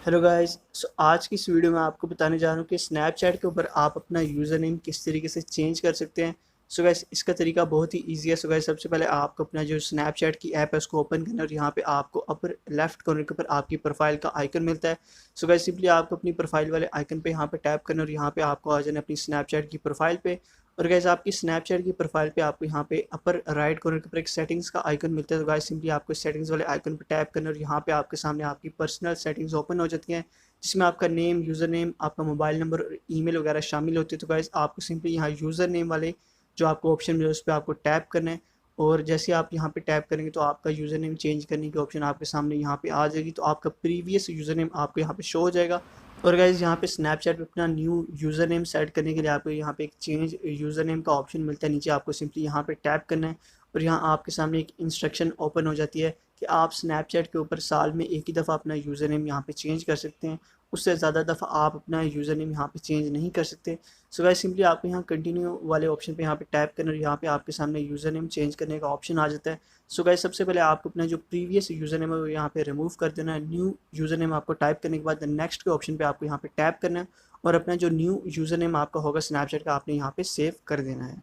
Hello guys. आज की इस वीडियो में आपको बताने जा रहा हूँ कि स्नैपचैट के ऊपर आप अपना यूज़र नेम किस तरीके से चेंज कर सकते हैं। सो गाइस इसका तरीका बहुत ही ईजी है। सो गाइस सबसे पहले आपको अपना जो स्नैपचैट की ऐप है उसको ओपन करना है और यहाँ पे आपको अपर लेफ्ट कॉर्नर के ऊपर आपकी प्रोफाइल का आइकन मिलता है। सो गाइस सिंपली आपको अपनी प्रोफाइल वाले आइकन पे यहाँ पे टैप करना और यहाँ पे आपको आ जाना अपनी स्नैपचैट की प्रोफाइल पे। और गाइस आपकी स्नैपचैट की प्रोफाइल पे आपको यहाँ पे अपर राइट कॉर्नर के ऊपर एक सेटिंग्स का आइकन मिलता है। तो गाइस सिंपली आपको सेटिंग्स वाले आइकन पे टैप करना और यहाँ पे आपके सामने आपकी पर्सनल सेटिंग्स ओपन हो जाती हैं, जिसमें आपका नेम, यूज़र नेम, आपका मोबाइल नंबर और ईमेल वगैरह शामिल होती है। तो गाइस आपको सिंपली यहाँ यूज़र नेम वाले जो आपको ऑप्शन मिले उस पर आपको टैप करना है। और जैसे आप यहाँ पे टैप करेंगे तो आपका यूज़र नेम चेंज करने की ऑप्शन आपके सामने यहाँ पे आ जाएगी। तो आपका प्रीवियस यूज़र नेम आपको यहाँ पे शो हो जाएगा। और गाइस यहाँ पे स्नैपचैट पे अपना न्यू यूज़र नेम सेट करने के लिए आपको यहाँ पे एक चेंज यूज़र नेम का ऑप्शन मिलता है। नीचे आपको सिंपली यहाँ पे टैप करना है और यहाँ आपके सामने एक इंस्ट्रक्शन ओपन हो जाती है कि आप स्नैपचैट के ऊपर साल में एक ही दफ़ा अपना यूज़र नेम यहाँ पे चेंज कर सकते हैं। उससे ज़्यादा दफ़ा आप अपना यूज़र नेम यहाँ पे चेंज नहीं कर सकते। सो गाइस सिंपली आपको यहाँ कंटिन्यू वाले ऑप्शन पे यहाँ पे टैप करना और यहाँ पे आपके सामने यूज़र नेम चेंज करने का ऑप्शन आ जाता है। सो गाइस सबसे पहले आपको अपना जो प्रीवियस यूज़र नेम है वो यहाँ पे रिमूव कर देना है। न्यू यूज़र नेम आपको टाइप करने के बाद नेक्स्ट के ऑप्शन पे आपको यहाँ पे टैप करना है और अपना जो न्यू यूज़र नेम आपका होगा स्नैपचैट का आपने यहाँ पे सेव कर देना है।